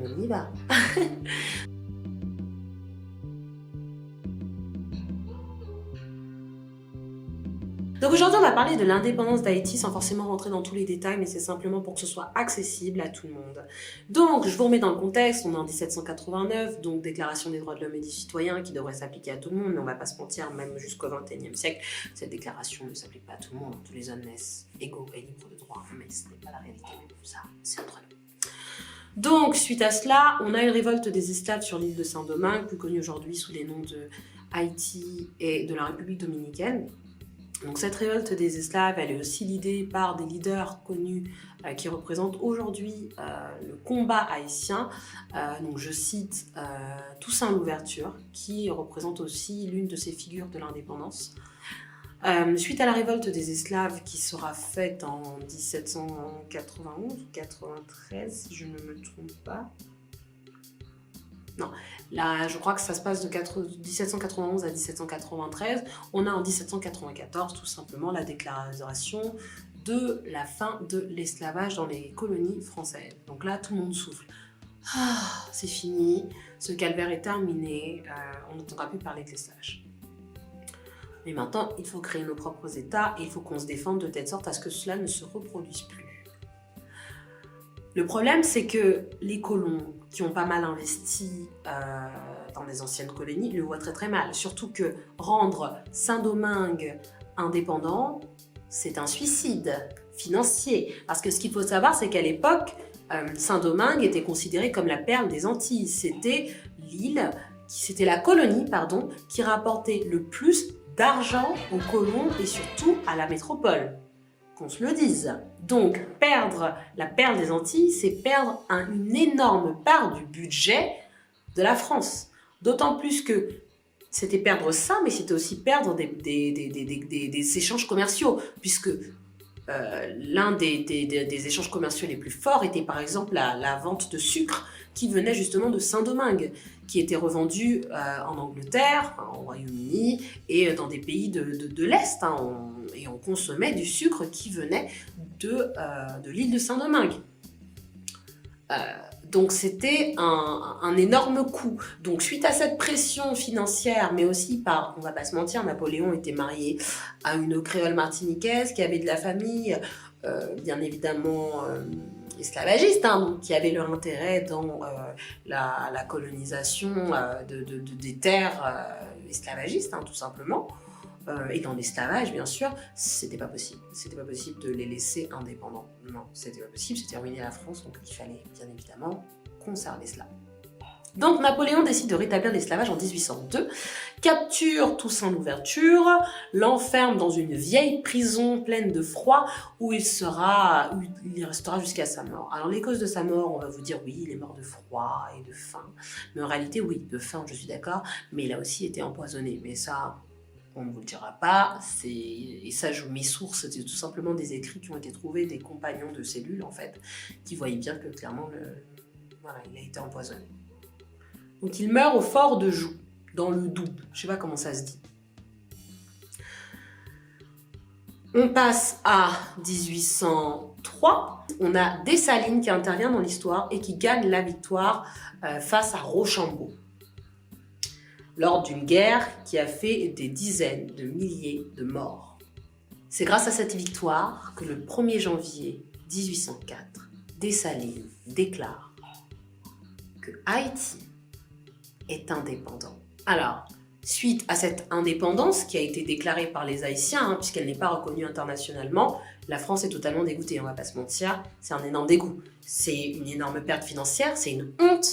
On y va. Donc aujourd'hui, on va parler de l'indépendance d'Haïti sans forcément rentrer dans tous les détails, mais c'est simplement pour que ce soit accessible à tout le monde. Donc, je vous remets dans le contexte, on est en 1789, donc Déclaration des droits de l'homme et du citoyen qui devrait s'appliquer à tout le monde, mais on va pas se mentir, même jusqu'au XXIe siècle, cette déclaration ne s'applique pas à tout le monde. Tous les hommes naissent égaux et libres de droit, mais ce n'est pas la réalité, mais ça, c'est entre nous. Donc, suite à cela, on a une révolte des esclaves sur l'île de Saint-Domingue, plus connue aujourd'hui sous les noms de Haïti et de la République dominicaine. Donc cette révolte des esclaves, elle est aussi l'idée par des leaders connus qui représentent aujourd'hui le combat haïtien. Donc je cite Toussaint Louverture, qui représente aussi l'une de ces figures de l'indépendance. Suite à la révolte des esclaves qui sera faite en 1791 ou 93, si je ne me trompe pas. Non, là, je crois que ça se passe de 1791 à 1793. On a en 1794 tout simplement la déclaration de la fin de l'esclavage dans les colonies françaises. Donc là, tout le monde souffle. Ah, c'est fini, ce calvaire est terminé, on n'entendra plus parler de l'esclavage. Mais maintenant, il faut créer nos propres États et il faut qu'on se défende de telle sorte à ce que cela ne se reproduise plus. Le problème, c'est que les colons qui ont pas mal investi dans les anciennes colonies le voient très très mal. Surtout que rendre Saint-Domingue indépendant, c'est un suicide financier. Parce que ce qu'il faut savoir, c'est qu'à l'époque, Saint-Domingue était considéré comme la perle des Antilles. C'était l'île, c'était la colonie, pardon, qui rapportait le plus d'argent aux colons et surtout à la métropole. Qu'on se le dise. Donc, perdre la perle des Antilles, c'est perdre une énorme part du budget de la France. D'autant plus que c'était perdre ça, mais c'était aussi perdre des échanges commerciaux, puisque l'un des échanges commerciaux les plus forts était par exemple la vente de sucre qui venait justement de Saint-Domingue, qui était revendu en Angleterre, au Royaume-Uni et dans des pays de l'Est. Et on consommait du sucre qui venait de l'île de Saint-Domingue. Donc c'était un énorme coût. Donc suite à cette pression financière, mais aussi par, on va pas se mentir, Napoléon était marié à une créole martiniquaise qui avait de la famille, bien évidemment esclavagiste, donc qui avait leur intérêt dans la colonisation des terres esclavagistes, tout simplement. Et dans l'esclavage, bien sûr, c'était pas possible. C'était pas possible de les laisser indépendants. Non, c'était pas possible, c'était ruiner la France, donc il fallait bien évidemment conserver cela. Donc Napoléon décide de rétablir l'esclavage en 1802, capture Toussaint Louverture, l'enferme dans une vieille prison pleine de froid où il restera jusqu'à sa mort. Alors les causes de sa mort, on va vous dire oui, il est mort de froid et de faim. Mais en réalité, oui, de faim, je suis d'accord, mais il a aussi été empoisonné. Mais ça, on ne vous le dira pas, et ça, mes sources, c'était tout simplement des écrits qui ont été trouvés des compagnons de cellule, en fait, qui voyaient bien que clairement, voilà, il a été empoisonné. Donc il meurt au fort de Joux, dans le Doubs. Je ne sais pas comment ça se dit. On passe à 1803. On a Dessalines qui intervient dans l'histoire et qui gagne la victoire face à Rochambeau, lors d'une guerre qui a fait des dizaines de milliers de morts. C'est grâce à cette victoire que le 1er janvier 1804, Dessalines déclare que Haïti est indépendant. Alors, suite à cette indépendance qui a été déclarée par les Haïtiens, puisqu'elle n'est pas reconnue internationalement, la France est totalement dégoûtée, on va pas se mentir, c'est un énorme dégoût. C'est une énorme perte financière, c'est une honte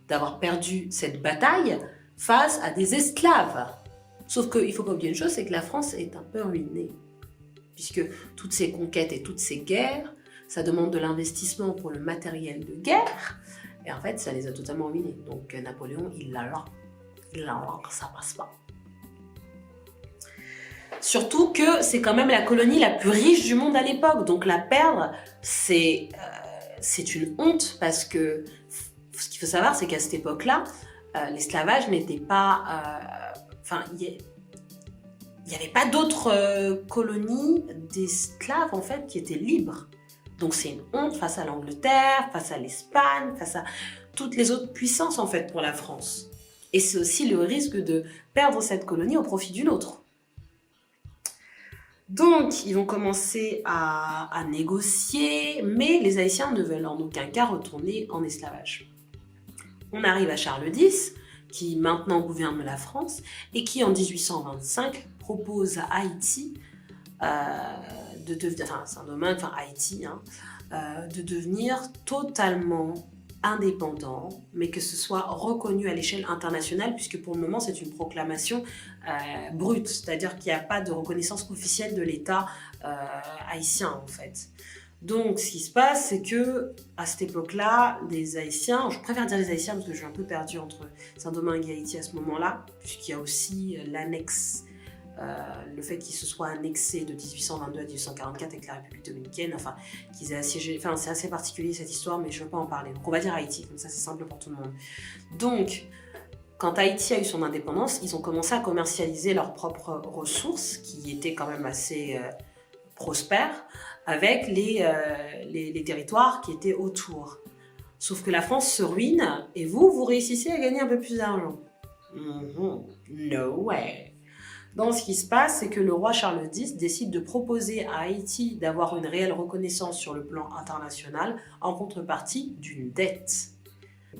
d'avoir perdu cette bataille face à des esclaves. Sauf qu'il ne faut pas oublier une chose, c'est que la France est un peu ruinée. Puisque toutes ces conquêtes et toutes ces guerres, ça demande de l'investissement pour le matériel de guerre. Et en fait, ça les a totalement ruinés. Donc Napoléon, il l'a là, ça passe pas. Surtout que c'est quand même la colonie la plus riche du monde à l'époque. Donc la perdre, c'est une honte parce que ce qu'il faut savoir, c'est qu'à cette époque-là, l'esclavage n'était pas... il n'y avait pas d'autres colonies d'esclaves en fait qui étaient libres. Donc c'est une honte face à l'Angleterre, face à l'Espagne, face à toutes les autres puissances en fait pour la France. Et c'est aussi le risque de perdre cette colonie au profit d'une autre. Donc, ils vont commencer à négocier, mais les Haïtiens ne veulent en aucun cas retourner en esclavage. On arrive à Charles X, qui maintenant gouverne la France, et qui en 1825 propose à Haïti de devenir, enfin Saint-Domingue, enfin Haïti, de devenir totalement indépendant, mais que ce soit reconnu à l'échelle internationale, puisque pour le moment c'est une proclamation brute, c'est-à-dire qu'il n'y a pas de reconnaissance officielle de l'État haïtien en fait. Donc ce qui se passe, c'est que à cette époque-là, les Haïtiens, je préfère dire les Haïtiens parce que je suis un peu perdue entre Saint-Domingue et Haïti à ce moment-là, puisqu'il y a aussi l'annexe, le fait qu'ils se soient annexés de 1822 à 1844 avec la République dominicaine, enfin, qu'ils aient assiégé, enfin, c'est assez particulier cette histoire, mais je ne veux pas en parler. Donc, on va dire Haïti, comme ça, c'est simple pour tout le monde. Donc, quand Haïti a eu son indépendance, ils ont commencé à commercialiser leurs propres ressources, qui étaient quand même assez prospères, avec les territoires qui étaient autour. Sauf que la France se ruine, et vous réussissez à gagner un peu plus d'argent. No way. Donc, ce qui se passe, c'est que le roi Charles X décide de proposer à Haïti d'avoir une réelle reconnaissance sur le plan international en contrepartie d'une dette,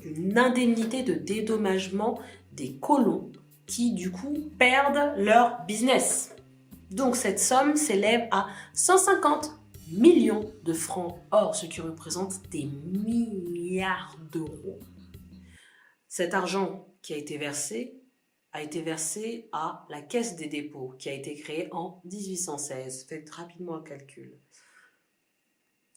une indemnité de dédommagement des colons qui, du coup, perdent leur business. Donc, cette somme s'élève à 150 millions de francs or, ce qui représente des milliards d'euros. Cet argent qui a été versé à la Caisse des dépôts, qui a été créée en 1816. Faites rapidement un calcul.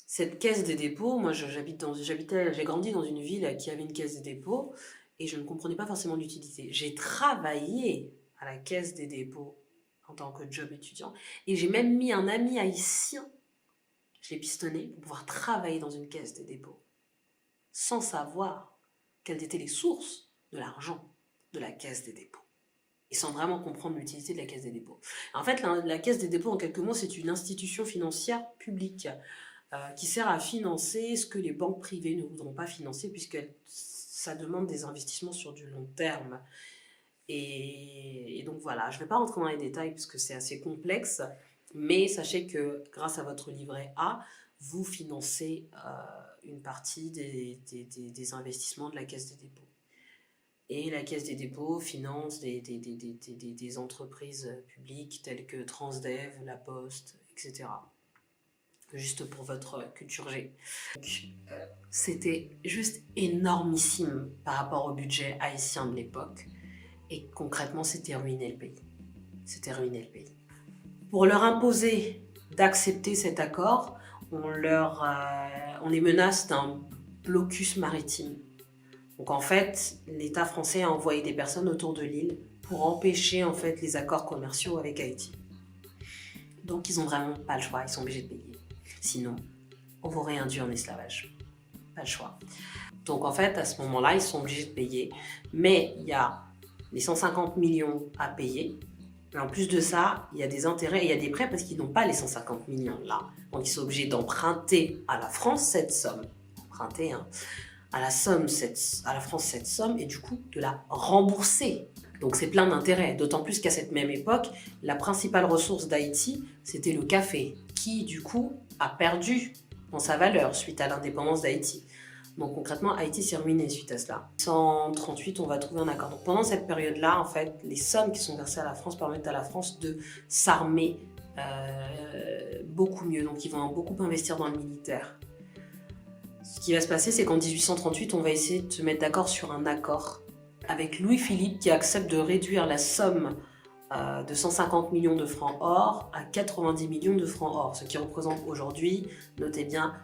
Cette Caisse des dépôts, moi j'ai grandi dans une ville qui avait une Caisse des dépôts et je ne comprenais pas forcément l'utilité. J'ai travaillé à la Caisse des dépôts en tant que job étudiant et j'ai même mis un ami haïtien, je l'ai pistonné pour pouvoir travailler dans une Caisse des dépôts sans savoir quelles étaient les sources de l'argent de la Caisse des dépôts. Et sans vraiment comprendre l'utilité de la Caisse des dépôts. En fait, la Caisse des dépôts, en quelques mots, c'est une institution financière publique qui sert à financer ce que les banques privées ne voudront pas financer, puisque ça demande des investissements sur du long terme. Et donc voilà, je ne vais pas rentrer dans les détails, puisque c'est assez complexe, mais sachez que grâce à votre livret A, vous financez une partie des investissements de la Caisse des dépôts. Et la Caisse des dépôts finance des entreprises publiques telles que Transdev, La Poste, etc. Juste pour votre culture G. C'était juste énormissime par rapport au budget haïtien de l'époque. Et concrètement, c'était ruiner le pays. C'était ruiner le pays. Pour leur imposer d'accepter cet accord, on les menace d'un blocus maritime. Donc en fait, l'État français a envoyé des personnes autour de l'île pour empêcher en fait les accords commerciaux avec Haïti. Donc ils n'ont vraiment pas le choix, ils sont obligés de payer. Sinon, on vous réinduit en esclavage. Pas le choix. Donc en fait, à ce moment-là, ils sont obligés de payer. Mais il y a les 150 millions à payer. Et en plus de ça, il y a des intérêts et il y a des prêts parce qu'ils n'ont pas les 150 millions là. Donc ils sont obligés d'emprunter à la France cette somme. Emprunter, à la France cette somme et du coup de la rembourser. Donc c'est plein d'intérêts, d'autant plus qu'à cette même époque, la principale ressource d'Haïti, c'était le café, qui du coup a perdu dans sa valeur suite à l'indépendance d'Haïti. Donc concrètement, Haïti s'est ruiné suite à cela. En 1938, on va trouver un accord. Donc pendant cette période-là, en fait, les sommes qui sont versées à la France permettent à la France de s'armer beaucoup mieux. Donc ils vont beaucoup investir dans le militaire. Ce qui va se passer, c'est qu'en 1838, on va essayer de se mettre d'accord sur un accord avec Louis-Philippe qui accepte de réduire la somme de 150 millions de francs or à 90 millions de francs or, ce qui représente aujourd'hui, notez bien,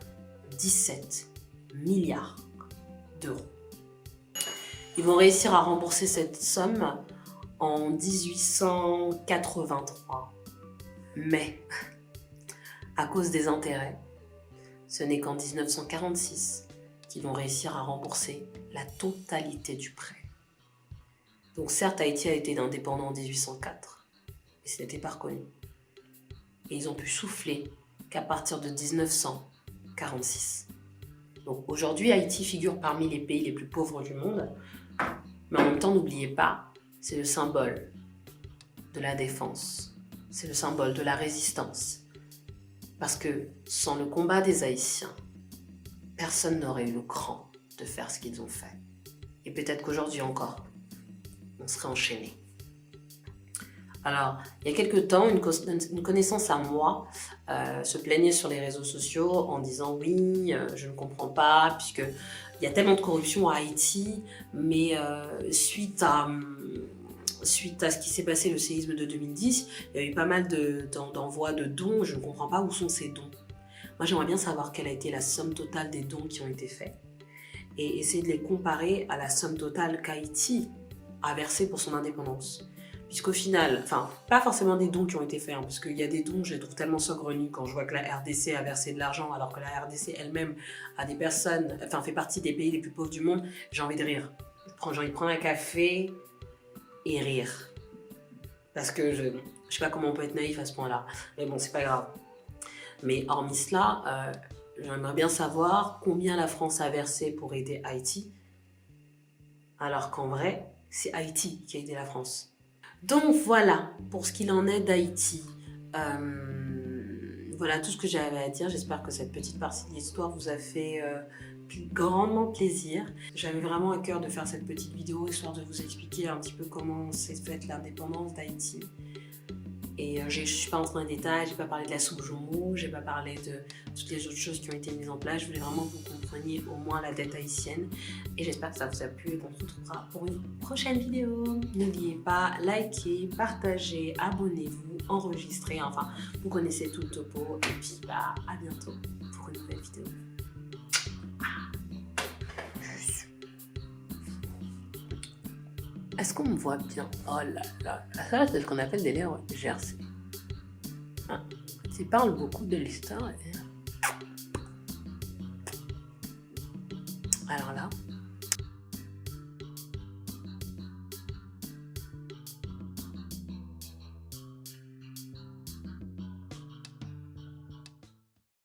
17 milliards d'euros. Ils vont réussir à rembourser cette somme en 1883. Mais, à cause des intérêts, ce n'est qu'en 1946 qu'ils vont réussir à rembourser la totalité du prêt. Donc certes, Haïti a été indépendant en 1804, mais ce n'était pas reconnu. Et ils ont pu souffler qu'à partir de 1989. 1946. Donc aujourd'hui, Haïti figure parmi les pays les plus pauvres du monde, mais en même temps, n'oubliez pas, c'est le symbole de la défense, c'est le symbole de la résistance. Parce que sans le combat des Haïtiens, personne n'aurait eu le cran de faire ce qu'ils ont fait. Et peut-être qu'aujourd'hui encore, on serait enchaînés. Alors, il y a quelques temps, une connaissance à moi se plaignait sur les réseaux sociaux en disant oui, je ne comprends pas, puisqu'il y a tellement de corruption à Haïti, mais suite à ce qui s'est passé, le séisme de 2010, il y a eu pas mal d'envois de dons, je ne comprends pas où sont ces dons. Moi, j'aimerais bien savoir quelle a été la somme totale des dons qui ont été faits et essayer de les comparer à la somme totale qu'Haïti a versée pour son indépendance. Puisqu'au final, enfin, pas forcément des dons qui ont été faits, parce qu'il y a des dons, je les trouve tellement saugrenus quand je vois que la RDC a versé de l'argent, alors que la RDC elle-même a des personnes, enfin, fait partie des pays les plus pauvres du monde, j'ai envie de rire. J'ai envie de prendre un café et rire. Parce que je sais pas comment on peut être naïf à ce point-là. Mais bon, c'est pas grave. Mais hormis cela, j'aimerais bien savoir combien la France a versé pour aider Haïti, alors qu'en vrai, c'est Haïti qui a aidé la France. Donc voilà, pour ce qu'il en est d'Haïti. Voilà tout ce que j'avais à dire. J'espère que cette petite partie de l'histoire vous a fait grandement plaisir. J'avais vraiment à cœur de faire cette petite vidéo, histoire de vous expliquer un petit peu comment s'est faite l'indépendance d'Haïti. Et je ne suis pas entrée dans les détails, je n'ai pas parlé de la soupe Jomo, je n'ai pas parlé de toutes les autres choses qui ont été mises en place. Je voulais vraiment que vous compreniez au moins la dette haïtienne. Et j'espère que ça vous a plu et qu'on se retrouvera pour une prochaine vidéo. N'oubliez pas, likez, partagez, abonnez-vous, enregistrez. Enfin, vous connaissez tout le topo. Et puis, à bientôt pour une nouvelle vidéo. Est-ce qu'on me voit bien? Oh là là, ça c'est ce qu'on appelle des lèvres gercées. Ah, tu parles beaucoup de l'histoire. Alors là...